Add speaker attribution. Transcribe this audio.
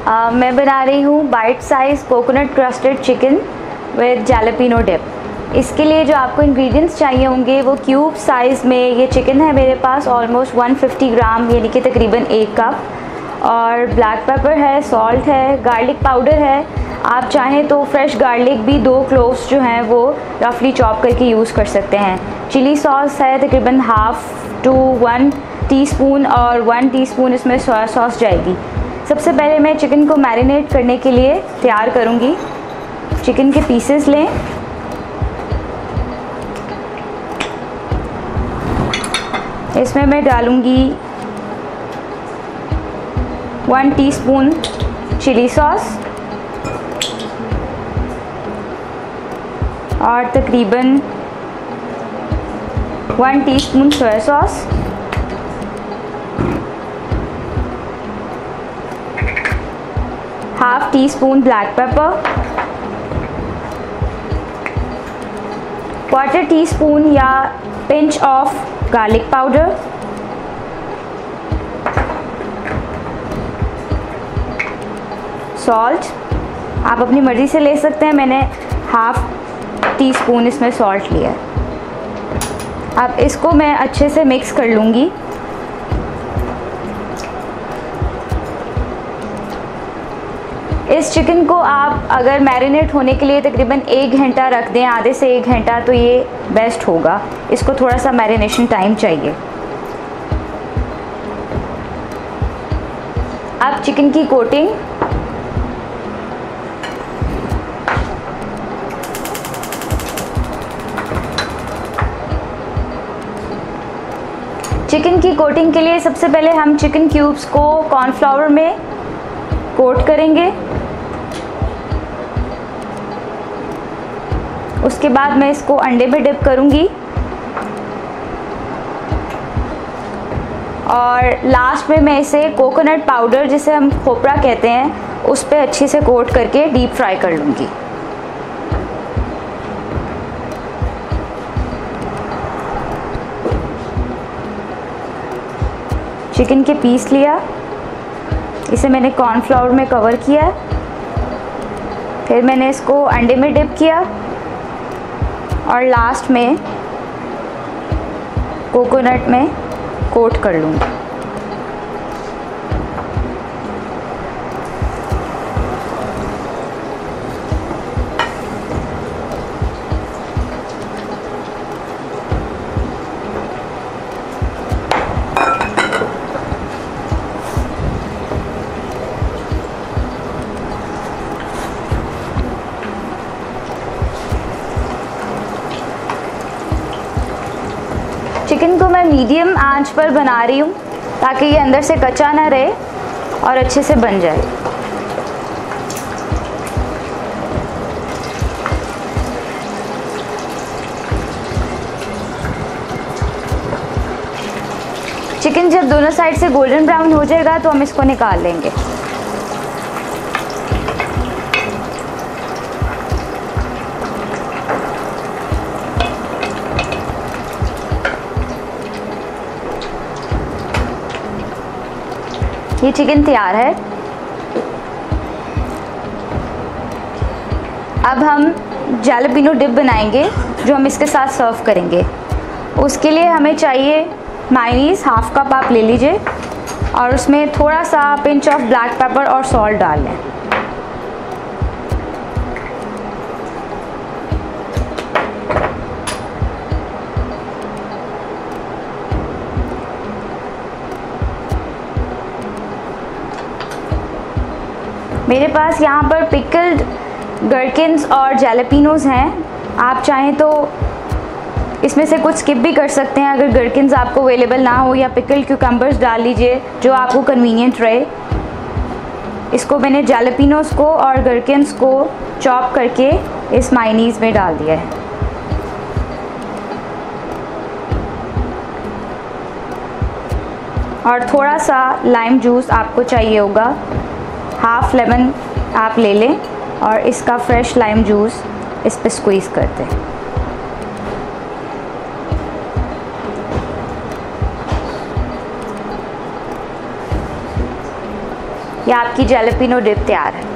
Speaker 1: मैं बना रही हूँ bite size coconut crusted chicken with jalapeno dip. इसके लिए जो आपको इंग्रेडिएंट्स चाहिए होंगे वो क्यूब साइज़ में ये चिकन है मेरे पास ऑलमोस्ट 150 ग्राम यानी कि तकरीबन 1 कप, और ब्लैक पेपर है, सॉल्ट है, गार्लिक पाउडर है। आप चाहें तो फ्रेश गार्लिक भी 2 क्लोव्स जो हैं वो रफली चॉप करके यूज़ कर सकते हैं। चिली सॉस है तकरीबन 1/2 to 1 टीस्पून और 1 टीस्पून इसमें सोया सॉस जाएगी। सबसे पहले मैं चिकन को मैरिनेट करने के लिए तैयार करूँगी। चिकन के पीसेस लें, इसमें मैं डालूँगी 1 टीस्पून चिली सॉस और तकरीबन 1 teaspoon soya sauce, half teaspoon black pepper, 1/4 teaspoon या pinch of garlic powder, salt आप अपनी मर्ज़ी से ले सकते हैं, मैंने 1/2 टीस्पून इसमें सॉल्ट लिया है। अब इसको मैं अच्छे से मिक्स कर लूँगी। इस चिकन को आप अगर मैरिनेट होने के लिए तकरीबन 1 घंटा रख दें, आधे से 1 घंटा, तो ये बेस्ट होगा। इसको थोड़ा सा मैरिनेशन टाइम चाहिए। अब चिकन की कोटिंग, चिकन की कोटिंग के लिए सबसे पहले हम चिकन क्यूब्स को कॉर्नफ्लावर में कोट करेंगे। उसके बाद मैं इसको अंडे में डिप करूंगी और लास्ट में मैं इसे कोकोनट पाउडर, जिसे हम खोपरा कहते हैं, उस पर अच्छे से कोट करके डीप फ्राई कर लूँगी। चिकन के पीस लिया, इसे मैंने कॉर्नफ्लावर में कवर किया, फिर मैंने इसको अंडे में डिप किया और लास्ट में कोकोनट में कोट कर लूँगी। चिकन को मैं मीडियम आंच पर बना रही हूँ ताकि ये अंदर से कच्चा ना रहे और अच्छे से बन जाए। चिकन जब दोनों साइड से गोल्डन ब्राउन हो जाएगा तो हम इसको निकाल लेंगे। ये चिकन तैयार है। अब हम जैलापेनो डिप बनाएंगे जो हम इसके साथ सर्व करेंगे। उसके लिए हमें चाहिए मायोनीज़, 1/2 कप आप ले लीजिए और उसमें थोड़ा सा पिंच ऑफ ब्लैक पेपर और सॉल्ट डाल लें। मेरे पास यहाँ पर पिकल्ड गरकिन्स और जैलापेनोज़ हैं। आप चाहें तो इसमें से कुछ स्किप भी कर सकते हैं अगर गरकिन्स आपको अवेलेबल ना हो, या पिकल्ड क्यूकम्बर्स डाल लीजिए जो आपको कन्वीनियंट रहे। इसको मैंने जैलापेनोज़ को और गरकिन्स को चॉप करके इस मायोनीज़ में डाल दिया है। और थोड़ा सा लाइम जूस आपको चाहिए होगा, 1/2 लेमन आप ले लें और इसका फ्रेश लाइम जूस इस पर स्क्वीज़ कर दें। ये आपकी जैलेपिनो डिप तैयार है।